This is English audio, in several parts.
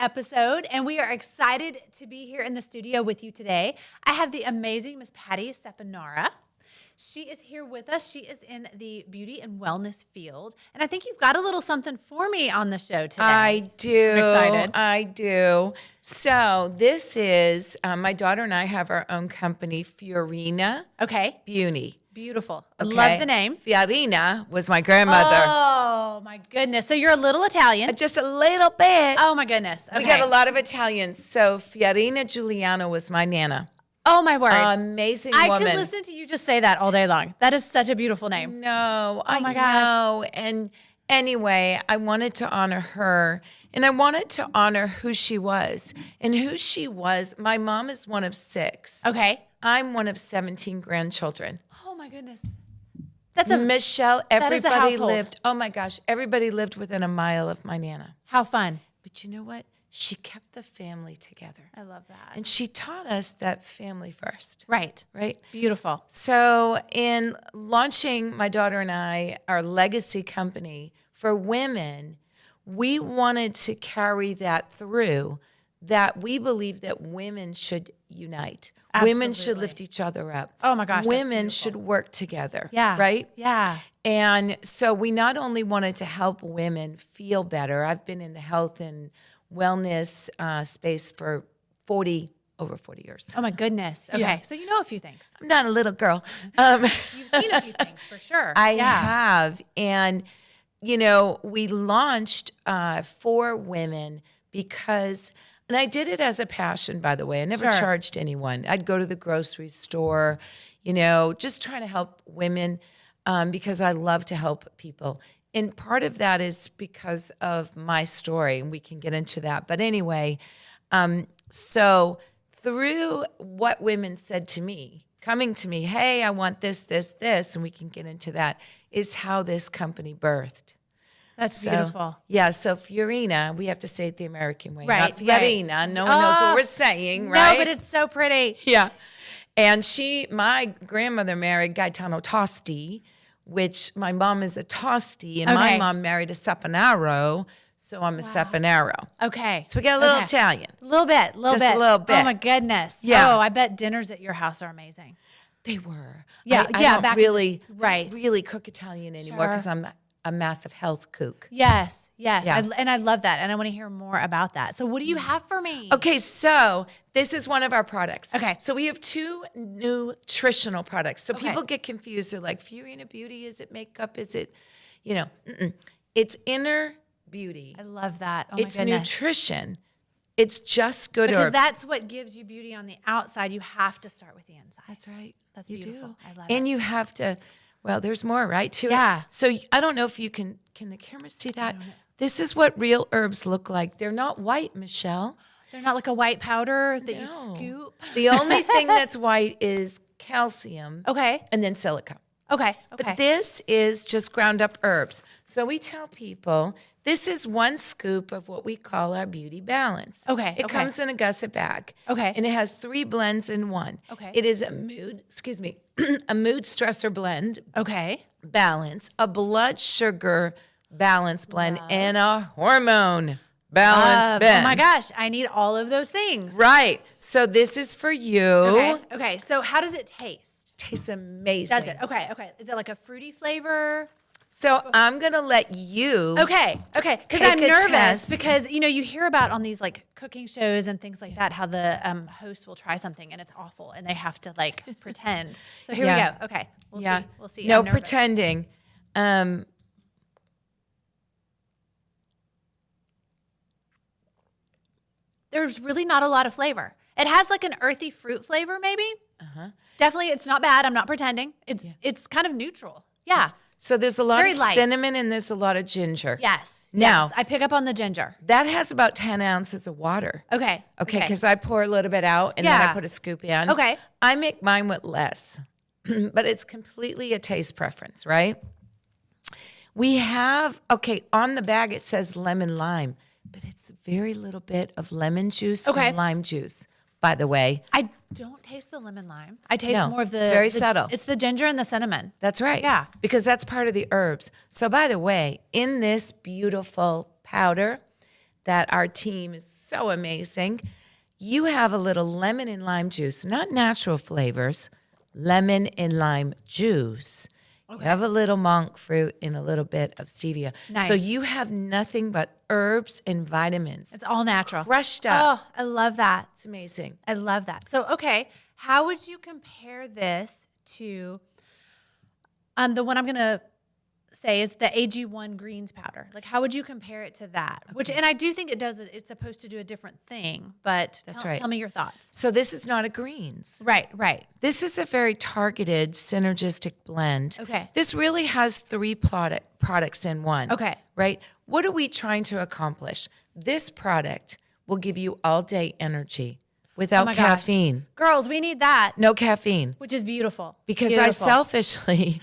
episode, and we are excited to be here in the studio with you today. I have the amazing Miss Patti Saponaro. She is here with us. She is in the beauty and wellness field, and I think you've got a little something for me on the show today. I do. I'm excited. I do. So this is, my daughter and I have our own company, Fiorina Beauty. Beautiful. Okay. Love the name. Fiorina was my grandmother. Oh, my goodness. So you're a little Italian. Just a little bit. Oh, my goodness. Okay. We got a lot of Italians. So Fiorina Giuliano was my Nana. Oh, my word. Amazing woman. I could listen to you just say that all day long. That is such a beautiful name. No, Oh, my I gosh. know. And anyway, I wanted to honor her, and I wanted to honor who she was. And who she was, my mom is one of 6. Okay. I'm one of 17 grandchildren. Oh, my goodness. That's a Michelle, that is a everybody household. lived, oh my gosh, everybody lived within a mile of my Nana. How fun. But you know what? She kept the family together. I love that. And she taught us that family first. Right. Right? Beautiful. So in launching my daughter and I, our legacy company for women, we wanted to carry that through, that we believe that women should unite. Women should Absolutely. lift each other up. Oh my gosh, that's Women beautiful. should work together. Yeah. Right? Yeah. And so we not only wanted to help women feel better. I've been in the health and wellness space for over 40 years. Oh my goodness. Okay. Yeah. So you know a few things. I'm not a little girl. You've seen a few things for sure. I have. And, you know, we launched for women because, and I did it as a passion, by the way. I never Sure. charged anyone. I'd go to the grocery store, you know, just trying to help women because I love to help people. And part of that is because of my story, and we can get into that. But anyway, so through what women said to me, coming to me, hey, I want this, this, this, and we can get into that, is how this company birthed. That's beautiful. Yeah, so Fiorina, we have to say it the American way, Right, not Fiorina. right. No one knows Oh, what we're saying, right? No, but it's so pretty. Yeah. And my grandmother married Gaetano Tosti, which my mom is a Tosti, and my Okay. mom married a Saponaro, so I'm a Saponaro. Okay. So we got a little Okay. Italian. A little bit. Just a little bit. Oh my goodness. Yeah. Oh, I bet dinners at your house are amazing. They were. Yeah, I yeah, don't back in really, right. really cook Italian anymore because Sure. I'm a massive health kook. Yes. Yes. Yeah. And I love that. And I want to hear more about that. So what do you have for me? Okay, so this is one of our products. Okay. So we have 2 nutritional products. So Okay. people get confused. They're like, Fiorina Beauty, is it makeup? Is it, you know, it's inner beauty. I love that. Oh It's my goodness. nutrition. It's just good Because herbs. that's what gives you beauty on the outside. You have to start with the inside. That's right. That's You beautiful. do. I love and it. you have to, well, there's more, right? To it. Yeah. So I don't know if you can the camera see that? This is what real herbs look like. They're not white, Michelle. They're not like a white powder that you No. scoop. The only thing that's white is calcium Okay. and then silica. Okay. Okay. But this is just ground up herbs. So we tell people this is 1 scoop of what we call our beauty balance. Okay, It okay. comes in a gusset bag. Okay. And it has 3 blends in one. Okay. It is a mood stressor blend okay. balance, a blood sugar balance blend, and a hormone balance blend. Oh my gosh. I need all of those things. Right. So this is for you. Okay. Okay. So how does it taste? Tastes amazing. Does it? Okay. Okay. Is it like a fruity flavor? So I'm going to let you. Okay. Okay. Because Take I'm a nervous test. because, you know, you hear about on these like cooking shows and things like that, how the host will try something and it's awful and they have to like pretend. So here we Yeah. go. Okay. We'll Yeah. see. We'll see. No I'm nervous. pretending. There's really not a lot of flavor. It has like an earthy fruit flavor, maybe. Definitely, it's not bad. I'm not pretending. It's kind of neutral. Yeah. So there's a lot Very of light. cinnamon and there's a lot of ginger. Yes. Now- yes. I pick up on the ginger. That has about 10 ounces of water. Okay. Okay, because I pour a little bit out and then Yeah. I put a scoop in. Okay. I make mine with less, but it's completely a taste preference, right? We have, okay, on the bag it says lemon lime, but it's very little bit of lemon juice Okay. and lime juice, by the way. I don't taste the lemon lime. I taste No, more of the. it's very the- subtle. It's the ginger and the cinnamon. That's right. Yeah. Because that's part of the herbs. So by the way, in this beautiful powder, that our team is so amazing. You have a little lemon and lime juice, not natural flavors, lemon and lime juice. Okay. You have a little monk fruit and a little bit of stevia. Nice. So you have nothing but herbs and vitamins. It's all natural. Crushed up. Oh, I love that. It's amazing. I love that. So, okay, how would you compare this to the one I'm going to say is the AG1 greens powder? Like, how would you compare it to that? Okay. And I do think it's supposed to do a different thing, but tell me your thoughts. So this is not a greens. Right. This is a very targeted, synergistic blend. Okay. This really has 3 products in one. Okay. Right? What are we trying to accomplish? This product will give you all-day energy without caffeine. Gosh. Girls, we need that. No caffeine. Which is beautiful. Because I selfishly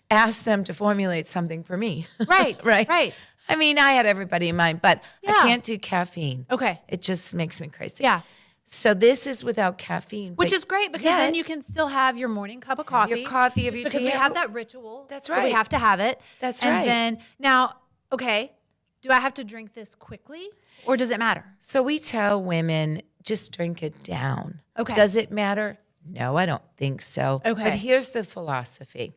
asked them to formulate something for me. Right. I mean, I had everybody in mind, but I can't do caffeine. Okay. It just makes me crazy. Yeah. So this is without caffeine. Which is great because then you can still have your morning cup of coffee. Your coffee, your tea. Because we have that ritual. That's right. So we have to have it. That's right. And then, now, okay, do I have to drink this quickly or does it matter? So we tell women, just drink it down. Okay. Does it matter? No, I don't think so. Okay. But here's the philosophy.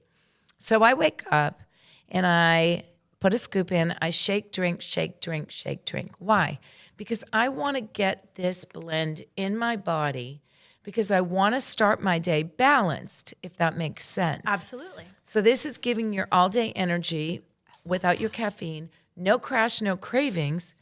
So I wake up and I put a scoop in. I shake, drink, shake, drink, shake, drink. Why? Because I want to get this blend in my body because I want to start my day balanced, if that makes sense. Absolutely. So this is giving your all-day energy without your caffeine, no crash, no cravings,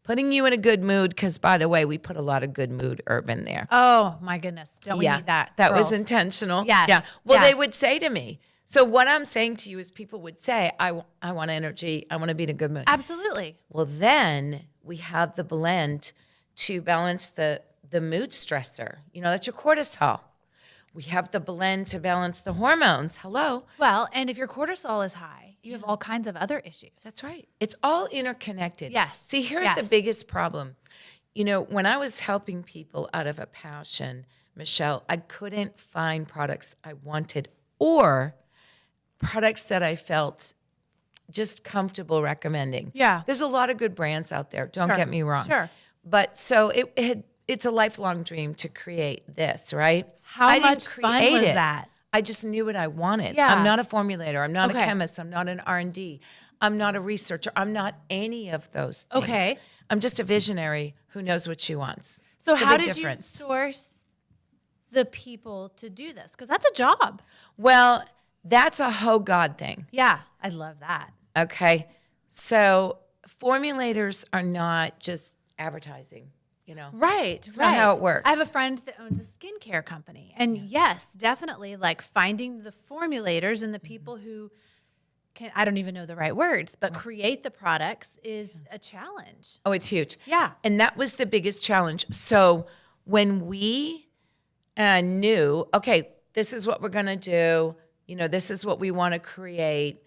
putting you in a good mood because, by the way, we put a lot of good mood herb in there. Oh, my goodness. Don't we need that? That girls? was intentional. Yes. Yeah. Well, yes. They would say to me, so what I'm saying to you is people would say, I want energy. I want to be in a good mood. Absolutely. Well, then we have the blend to balance the mood stressor. You know, that's your cortisol. We have the blend to balance the hormones. Hello. Well, and if your cortisol is high, you have all kinds of other issues. That's right. It's all interconnected. Yes. See, here's the biggest problem. You know, when I was helping people out of a passion, Michelle, I couldn't find products I wanted or products that I felt just comfortable recommending. Yeah. There's a lot of good brands out there. Don't get me wrong. Sure. But so it's a lifelong dream to create this, right? How much fun was that? I just knew what I wanted. Yeah. I'm not a formulator. I'm not a chemist. I'm not an R&D. I'm not a researcher. I'm not any of those things. Okay. I'm just a visionary who knows what she wants. So how did you source the people to do this? Because that's a job. Well, that's a whole God thing. Yeah, I love that. Okay. So formulators are not just advertising, you know. Right. It's not how it works. I have a friend that owns a skincare company. And yes, definitely like finding the formulators and the people who I don't even know the right words, but create the products is a challenge. Oh, it's huge. Yeah. And that was the biggest challenge. So when we knew, okay, this is what we're going to do, you know, this is what we want to create.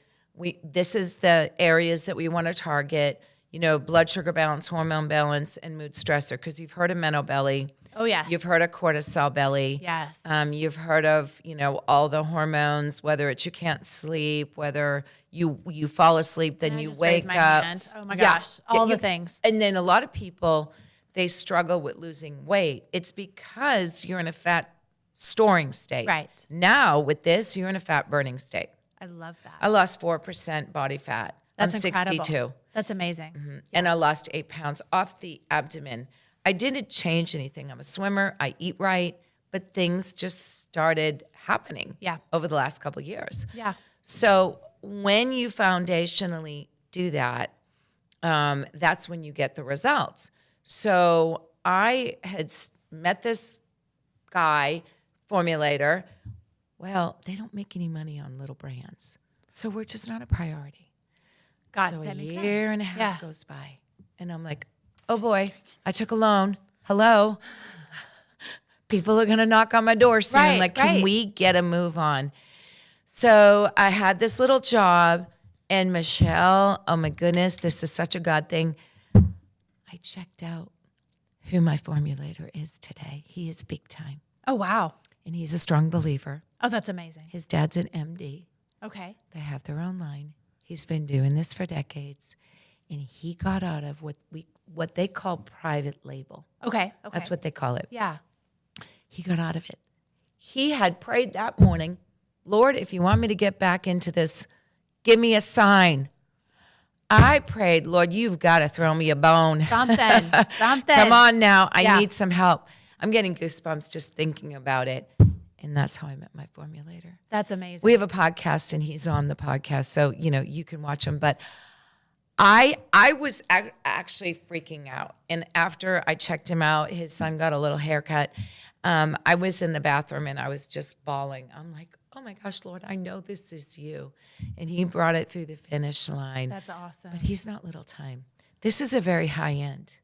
This is the areas that we want to target, you know, blood sugar balance, hormone balance, and mood stressor. Because you've heard of mental belly. Oh, yes. You've heard of cortisol belly. Yes. You've heard of, you know, all the hormones, whether it's you can't sleep, whether you fall asleep, then you wake up. Hand. Oh, my gosh. All the things. And then a lot of people, they struggle with losing weight. It's because you're in a fat storing state. Right. Now with this, you're in a fat burning state. I love that. I lost 4% body fat. That's I'm incredible. 62. That's amazing. Mm-hmm. Yeah. And I lost 8 pounds off the abdomen. I didn't change anything. I'm a swimmer. I eat right. But things just started happening over the last couple of years. Yeah. So when you foundationally do that, that's when you get the results. So I had met this guy, formulator. Well, they don't make any money on little brands. So we're just not a priority. So that a makes year sense. and a half goes by. And I'm like, oh boy, I took a loan. Hello. People are going to knock on my door soon. Can we get a move on? So I had this little job. And Michelle, oh my goodness, this is such a God thing. I checked out who my formulator is today. He is big time. Oh, wow. And he's a strong believer. Oh, that's amazing. His dad's an MD. Okay. They have their own line. He's been doing this for decades. and he got out of what they call private label. Okay. That's what they call it. Yeah. He got out of it. He had prayed that morning, Lord, if you want me to get back into this, give me a sign. I prayed, Lord, you've got to throw me a bone. Something. Come on now. I Yeah. need some help. I'm getting goosebumps just thinking about it. And that's how I met my formulator. That's amazing. We have a podcast, and he's on the podcast, so you can watch him. But I was actually freaking out, and after I checked him out, his son got a little haircut. I was in the bathroom, and I was just bawling. I'm like, oh my gosh, Lord, I know this is you, and he brought it through the finish line. That's awesome. But he's not little time. This is a very high end.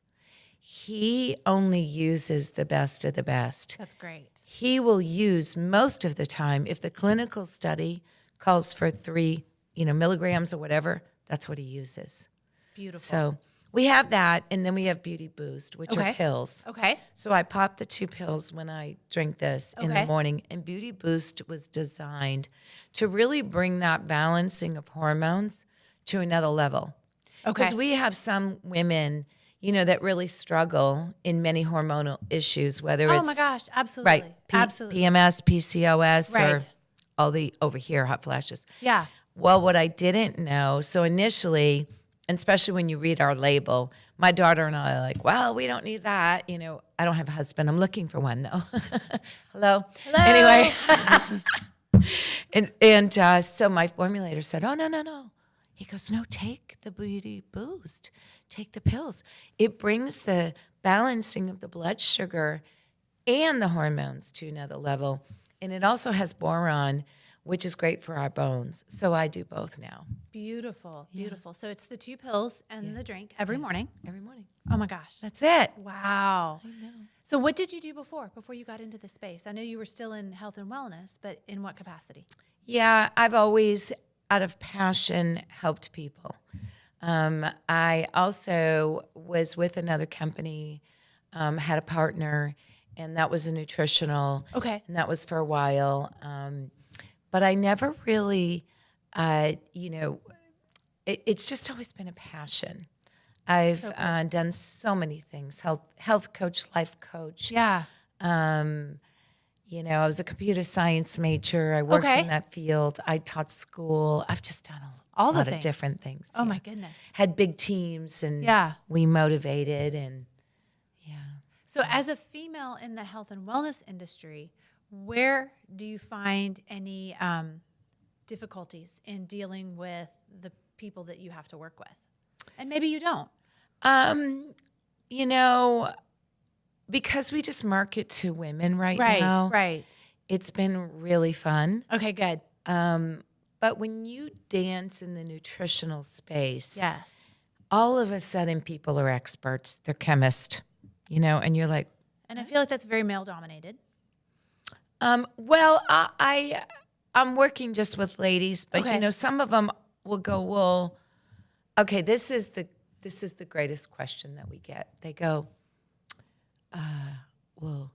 He only uses the best of the best. That's great. He will use most of the time, if the clinical study calls for 3, milligrams or whatever, that's what he uses. Beautiful. So we have that, and then we have Beauty Boost, which are pills. Okay. So I pop the 2 pills when I drink this in the Okay. morning, and Beauty Boost was designed to really bring that balancing of hormones to another level. Okay. Because we have some women, that really struggle in many hormonal issues, whether it's Oh my gosh, absolutely. right, Absolutely. PMS, PCOS, or Right. all the over here hot flashes. Yeah. Well, what I didn't know, so initially, and especially when you read our label, my daughter and I are like, well, we don't need that. I don't have a husband. I'm looking for one, though. Hello? Anyway. and so my formulator said, oh, no. He goes, no, take the Beauty Boost. Take the pills. It brings the balancing of the blood sugar and the hormones to another level. And it also has boron, which is great for our bones. So I do both now. Beautiful. Beautiful. So it's the 2 pills and the drink every morning. Every morning. Oh my gosh. That's it. Wow. I know. So what did you do before you got into this space? I know you were still in health and wellness, but in what capacity? Yeah, I've always, out of passion, helped people. I also was with another company, had a partner, and that was a nutritional. Okay. And that was for a while. But I never really, it's just always been a passion. I've done so many things, health coach, life coach. Yeah. I was a computer science major. I worked in that field. I taught school. I've just done a lot of different things. Oh my goodness. Had big teams, and we motivated, and So as a female in the health and wellness industry, where do you find any difficulties in dealing with the people that you have to work with? And maybe you don't. Because we just market to women right now. Right. It's been really fun. Okay, good. But when you dance in the nutritional space, Yes. all of a sudden people are experts. They're chemists, and you're like, And I feel like that's very male dominated. well, I'm working just with ladies, but some of them will go, well, okay, this is the greatest question that we get. They go, well,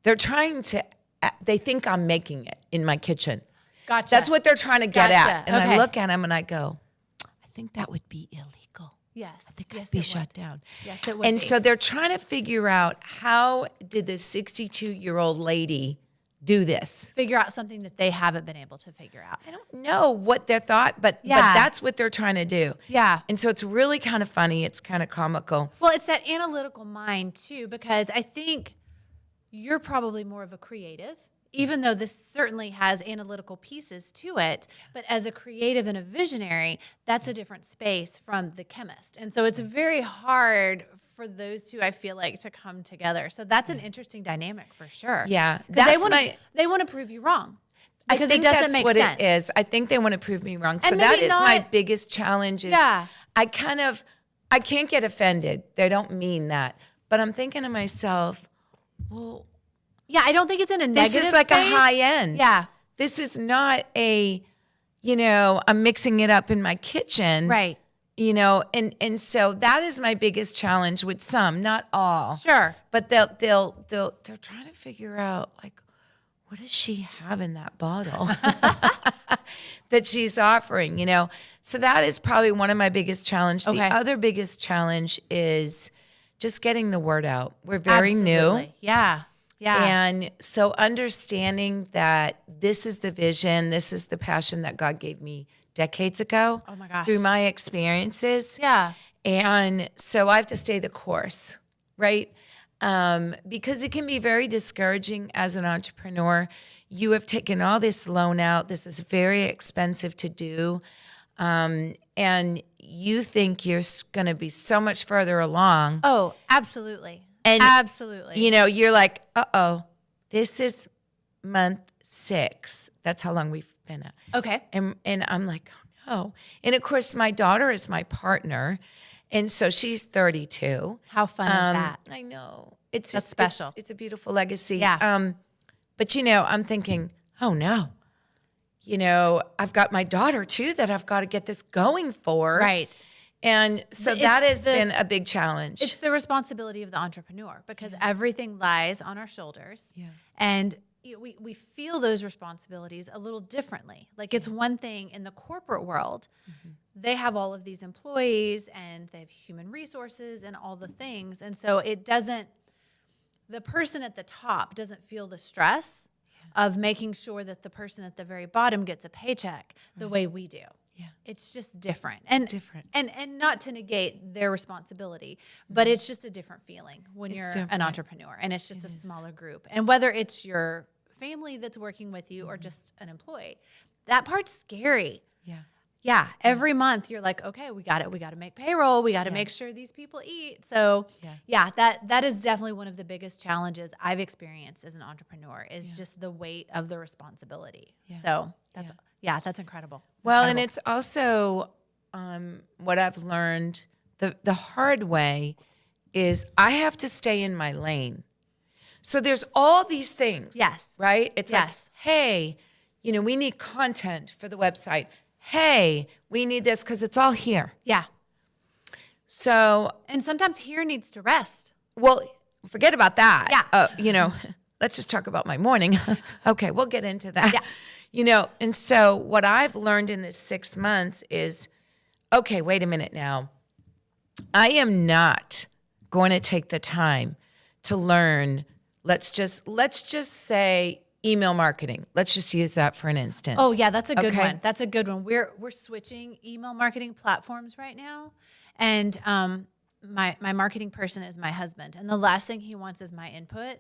they think I'm making it in my kitchen. Gotcha. That's what they're trying to get at. Gotcha. And Okay. I look at them and I go, I think that would be illegal. Yes. I think Yes, I'd be it shut would. down. Yes, it would And be. so they're trying to figure out, how did this 62-year-old lady do this? Figure out something that they haven't been able to figure out. I don't know what their thought, but that's what they're trying to do. Yeah. And so it's really kind of funny. It's kind of comical. Well, it's that analytical mind too, because I think you're probably more of a creative, even though this certainly has analytical pieces to it. But as a creative and a visionary, that's a different space from the chemist. And so it's very hard for those two, I feel like, to come together. So that's an interesting dynamic for sure. Yeah. 'Cause they want to prove you wrong. I Because think it doesn't that's make what sense. it is. I think they want to prove me wrong. So And that maybe is my not- biggest challenge. Is Yeah. I can't get offended. They don't mean that. But I'm thinking to myself, well, Yeah, I don't think it's in a negative this is like space. a high end. Yeah. This is not I'm mixing it up in my kitchen. Right. And so that is my biggest challenge with some, not all. Sure. But they're trying to figure out, like, what does she have in that bottle? that she's offering, you know. So that is probably one of my biggest challenges. Okay. The other biggest challenge is just getting the word out. We're very new. Yeah. Yeah. And so understanding that this is the vision, this is the passion that God gave me decades ago. Oh my gosh. Through my experiences. Yeah. And so I have to stay the course, right? Because it can be very discouraging as an entrepreneur. You have taken all this loan out. This is very expensive to do. And you think you're going to be so much further along. Oh, absolutely. And, absolutely. You know, you're like, uh-oh, this is month 6. That's how long we've been at. Okay. And I'm like, oh, no. And, of course, my daughter is my partner. And so she's 32. How fun is that? I know. It's That's just special. It's a beautiful legacy. Yeah. But, you know, I'm thinking, oh, no. You know, I've got my daughter, too, that I've got to get this going for. Right. And so that has been a big challenge. It's the responsibility of the entrepreneur because everything lies on our shoulders. Yeah. And we feel those responsibilities a little differently. Like it's one thing in the corporate world, they have all of these employees and they have human resources and all the things. And so the person at the top doesn't feel the stress of making sure that the person at the very bottom gets a paycheck the way we do. Yeah. It's just different. And it's different. And not to negate their responsibility, but it's just a different feeling when you're an entrepreneur and it's just a smaller group. And whether it's your family that's working with you or just an employee, that part's scary. Yeah. Yeah. Every month you're like, okay, we got it. We got to make payroll. We got to make sure these people eat. So that is definitely one of the biggest challenges I've experienced as an entrepreneur is just the weight of the responsibility. Yeah. So that's incredible. Well, and it's also what I've learned the hard way is I have to stay in my lane. So there's all these things. Yes. Right? It's like, hey, you know, we need content for the website. Hey, we need this because it's all here. Yeah. So. And sometimes here needs to rest. Well, forget about that. Yeah. You know, let's just talk about my morning. Okay, we'll get into that. Yeah. You know, and so what I've learned in this 6 months is, okay, wait a minute now. I am not going to take the time to learn, let's just say email marketing. Let's just use that for an instance. Oh yeah, that's a good one. That's a good one. We're switching email marketing platforms right now. And my marketing person is my husband. And the last thing he wants is my input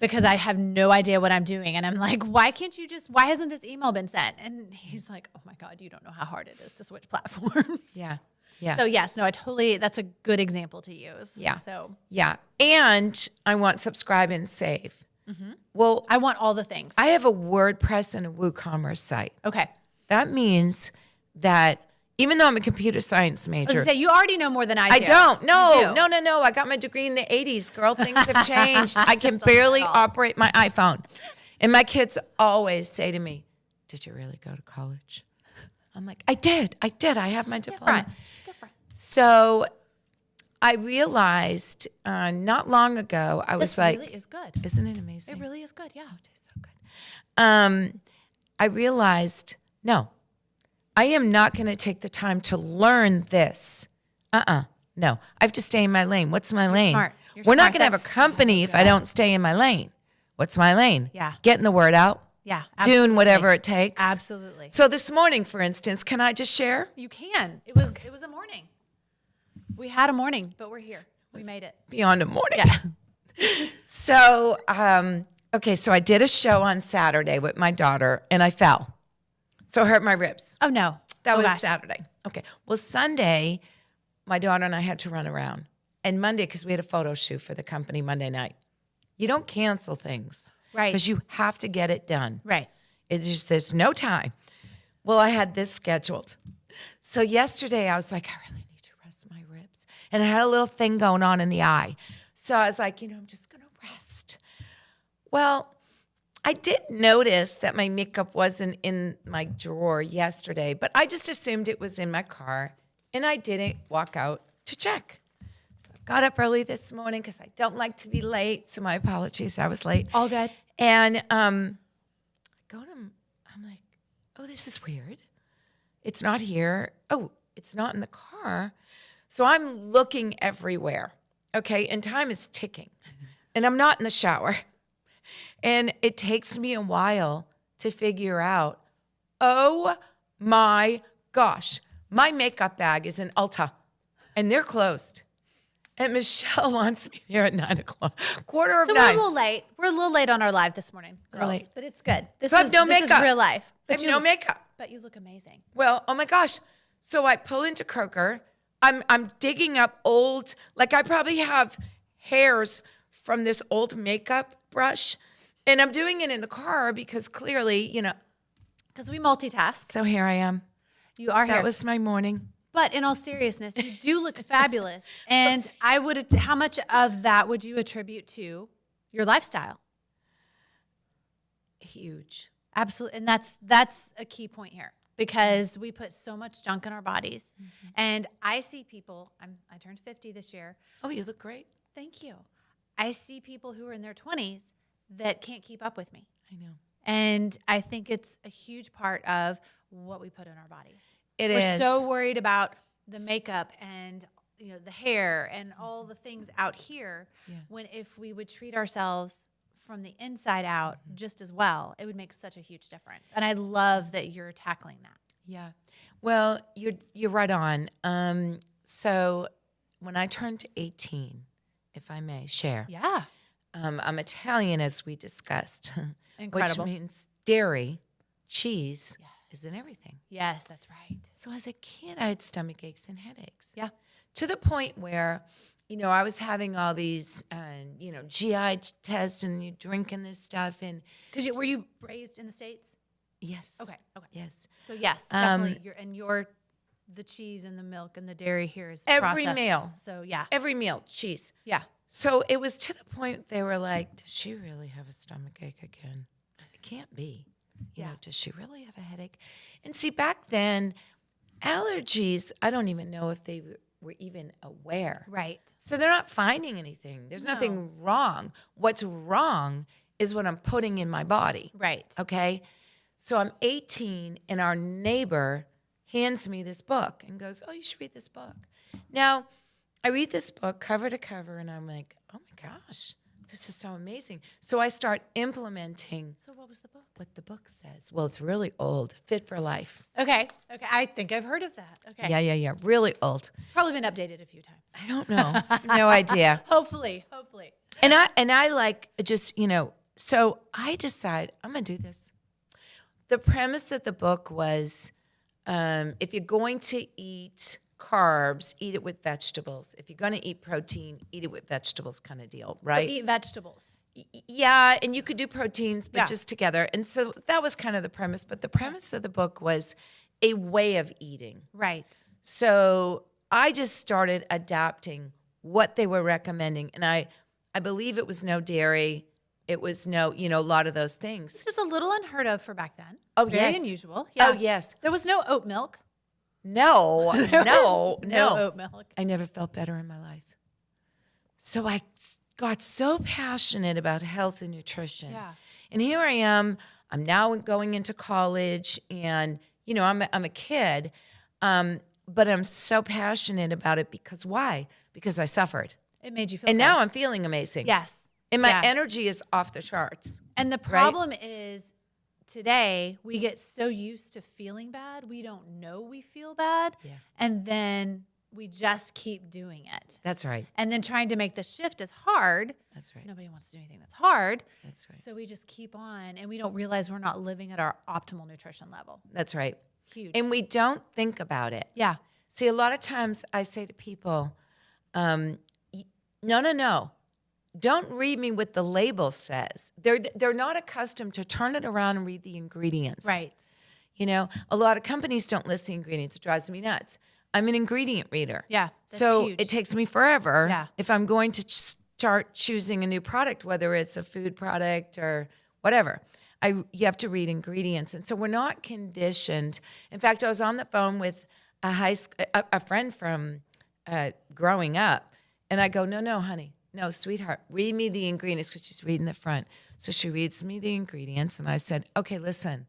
because I have no idea what I'm doing. And I'm like, why hasn't this email been sent? And he's like, oh my God, you don't know how hard it is to switch platforms. Yeah. Yeah. So yes, no, that's a good example to use. Yeah. So yeah. And I want subscribe and save. Mm-hmm. Well, I want all the things. I have a WordPress and a WooCommerce site. Okay. That means that even though I'm a computer science major. I was going to say, you already know more than I do. I don't. No. You do. I got my degree in the 80s. Girl, things have changed. I can barely operate my iPhone. And my kids always say to me, did you really go to college? I'm like, I did. I have my diploma. It's different. So I realized not long ago, I was like. This really is good. Isn't it amazing? It really is good, yeah. Oh, it is so good. I realized, no, I am not going to take the time to learn this. No, I have to stay in my lane. What's my lane? Smart. We're not going to have a company if I don't stay in my lane. What's my lane? Yeah. Getting the word out. Yeah, absolutely. Doing whatever it takes. Absolutely. So this morning, for instance, can I just share? You can. It was a morning. We had a morning, but we're here. We made it. Beyond a morning. Yeah. So, so I did a show on Saturday with my daughter, and I fell. So I hurt my ribs. Oh, no. That was Saturday. Okay. Well, Sunday, my daughter and I had to run around. And Monday, because we had a photo shoot for the company Monday night. You don't cancel things. Right. Because you have to get it done. Right. It's just, there's no time. Well, I had this scheduled. So yesterday, I was like, I really need to rest my ribs. And I had a little thing going on in the eye. So I was like, I'm just going to rest. Well, I did notice that my makeup wasn't in my drawer yesterday, but I just assumed it was in my car, and I didn't walk out to check. So I got up early this morning because I don't like to be late, so my apologies, I was late. All good. And I'm like, oh, this is weird. It's not here. Oh, it's not in the car. So I'm looking everywhere, okay? And time is ticking. And I'm not in the shower. And it takes me a while to figure out, oh my gosh, my makeup bag is in Ulta and they're closed. And Michelle wants me there at 9 o'clock, quarter of 9. So we're a little late. We're a little late on our live this morning, girls, late. but it's good. This So I have no This is makeup. real life. I have no makeup. But you look amazing. Well, oh my gosh. So I pull into Kroger. I'm digging up old, like I probably have hairs from this old makeup brush. And I'm doing it in the car because clearly, Because we multitask. so here I am. You are here. That was my morning. But in all seriousness, you do look fabulous. And how much of that would you attribute to your lifestyle? Huge. Absolutely. And that's a key point here because we put so much junk in our bodies. Mm-hmm. And I see people, I turned 50 this year. Oh, you look great. Thank you. I see people who are in their 20s that can't keep up with me. I know. And I think it's a huge part of what we put in our bodies. We're We're so worried about the makeup and the hair and all the things out here, when if we would treat ourselves from the inside out just as well, it would make such a huge difference. And I love that you're tackling that. Yeah. Well, you're right on. So when I turned 18, if I may share, Yeah. I'm Italian, as we discussed, Incredible. which means dairy, cheese is in everything. Yes, that's right. So as a kid, I had stomach aches and headaches. Yeah. To the point where, I was having all these, GI tests and you drinking this stuff. And Because were you raised in the States? yes. Okay. Yes. So yes, definitely. The cheese and the milk and the dairy here is Every processed. meal. So yeah. Every meal, cheese. Yeah. So it was to the point they were like, does she really have a stomach ache again? It can't be. Does she really have a headache? And see, back then, allergies, I don't even know if they were even aware. Right. So they're not finding anything. There's nothing wrong. What's wrong is what I'm putting in my body. Right. Okay? So I'm 18 and our neighbor hands me this book and goes, oh, you should read this book. Now, I read this book cover to cover and I'm like, oh my gosh, this is so amazing. So I start implementing So what was the book? what the book says. Well, it's really old, Fit for Life. Okay. I think I've heard of that. Okay. Yeah, really old. It's probably been updated a few times. I don't know. No idea. Hopefully. And I like just, so I decide I'm going to do this. The premise of the book was if you're going to eat carbs, eat it with vegetables. If you're going to eat protein, eat it with vegetables kind of deal, right? So eat vegetables. Yeah, and you could do proteins, but Yeah. just together. And so that was kind of the premise. But the premise of the book was a way of eating. Right. So I just started adapting what they were recommending. And I believe it was no dairy. It was no, a lot of those things. It's just a little unheard of for back then. Oh, Very yes. unusual. Yeah. Oh, yes. There was no oat milk. No, no. No oat milk. I never felt better in my life. So I got so passionate about health and nutrition. Yeah. And here I am. I'm now going into college and, I'm a kid, but I'm so passionate about it because why? Because I suffered. It made you feel And good. now I'm feeling amazing. Yes. And my Yes. energy is off the charts. And the problem is today we get so used to feeling bad, we don't know we feel bad. Yeah. And then we just keep doing it. That's right. And then trying to make the shift is hard. That's right. Nobody wants to do anything that's hard. That's right. So we just keep on and we don't realize we're not living at our optimal nutrition level. That's right. Huge. And we don't think about it. yeah. See, a lot of times I say to people, no. Don't read me what the label says. They're not accustomed to turn it around and read the ingredients. Right. A lot of companies don't list the ingredients. It drives me nuts. I'm an ingredient reader. Yeah. That's So huge. it takes me forever Yeah. if I'm going to start choosing a new product, whether it's a food product or whatever. You have to read ingredients. And so we're not conditioned. In fact, I was on the phone with a friend from growing up, and I go, no, honey. No, sweetheart, read me the ingredients because she's reading the front. So she reads me the ingredients, and I said, okay, listen,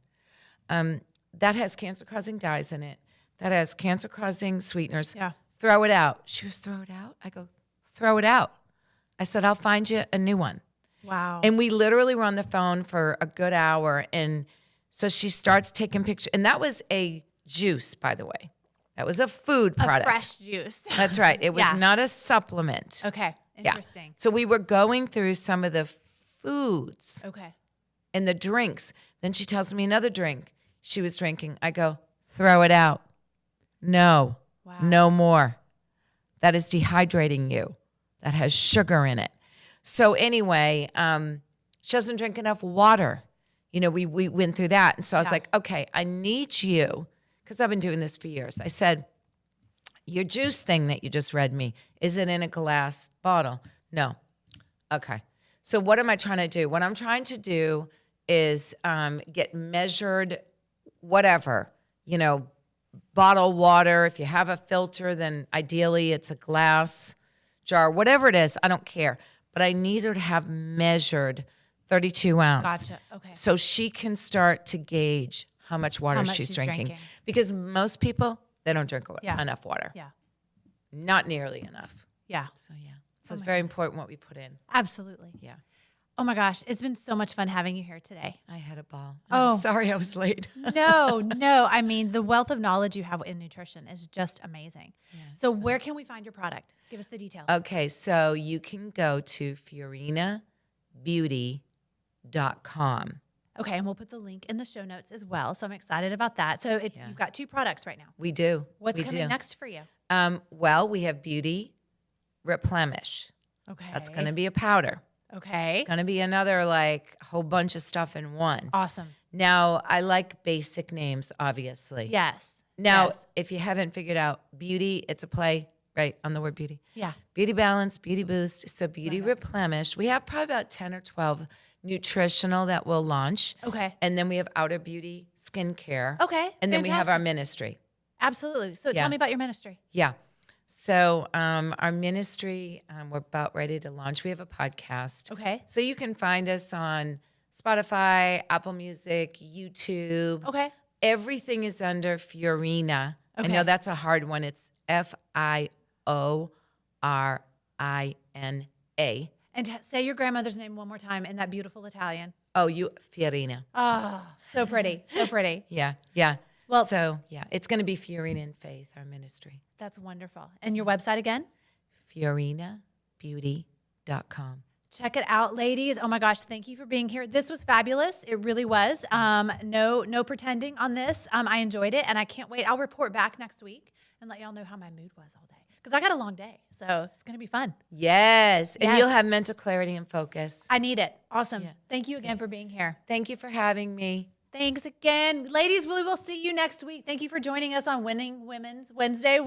that has cancer-causing dyes in it. That has cancer-causing sweeteners. Yeah. Throw it out. She goes, throw it out? I go, throw it out. I said, I'll find you a new one. Wow. And we literally were on the phone for a good hour. And so she starts taking pictures. And that was a juice, by the way. That was a food product. A fresh juice. That's right. It was Yeah. not a supplement. Okay. Interesting. Yeah. So we were going through some of the foods Okay. and the drinks. Then she tells me another drink she was drinking. I go, throw it out. No. Wow. No more. That is dehydrating you. That has sugar in it. So anyway, she doesn't drink enough water. You know, we went through that. And so I was like, okay, I need you, because I've been doing this for years. I said, your juice thing that you just read me, is it in a glass bottle? No. Okay. So what am I trying to do? What I'm trying to do is get measured, whatever, you know, bottled water. If you have a filter, then ideally it's a glass jar, whatever it is, I don't care. But I need her to have measured 32 ounce. Gotcha. Okay. So she can start to gauge how much water she's drinking. Because most people, they don't drink enough water. Yeah. Not nearly enough. Yeah. So yeah. So it's very important what we put in. Absolutely. Yeah. Oh my gosh, it's been so much fun having you here today. I had a ball. Oh. I'm sorry I was late. No. I mean, the wealth of knowledge you have in nutrition is just amazing. Yeah, so where can we find your product? Give us the details. Okay, so you can go to FiorinaBeauty.com. Okay, and we'll put the link in the show notes as well. So I'm excited about that. So you've got 2 products right now. We do. What's coming next for you? Well, we have Beauty Replenish. Okay. That's going to be a powder. Okay. It's going to be another whole bunch of stuff in one. Awesome. Now, I like basic names, obviously. Yes. Now, if you haven't figured out beauty, it's a play, right, on the word beauty. Yeah. Beauty Balance, Beauty Boost, so Beauty Replenish. We have probably about 10 or 12 nutritional that we'll launch. Okay. And then we have Outer Beauty skincare. Okay. And then we have fantastic. our ministry. Absolutely. So tell me about your ministry. Yeah. So our ministry, we're about ready to launch. We have a podcast. Okay. So you can find us on Spotify, Apple Music, YouTube. Okay. Everything is under Fiorina. Okay. I know that's a hard one. It's Fiorina. And say your grandmother's name one more time in that beautiful Italian. Oh, Fiorina. Oh, so pretty. So pretty. Yeah. Well, so yeah, it's going to be Fiorina in Faith, our ministry. That's wonderful. And your website again? FiorinaBeauty.com. Check it out, ladies. Oh my gosh, thank you for being here. This was fabulous. It really was. No pretending on this. I enjoyed it, and I can't wait. I'll report back next week and let y'all know how my mood was all day. Because I got a long day, so it's going to be fun. Yes, and you'll have mental clarity and focus. I need it. Awesome. Yeah. Thank you again for being here. Thank you for having me. Thanks again. Ladies, we will see you next week. Thank you for joining us on Winning Women's Wednesday.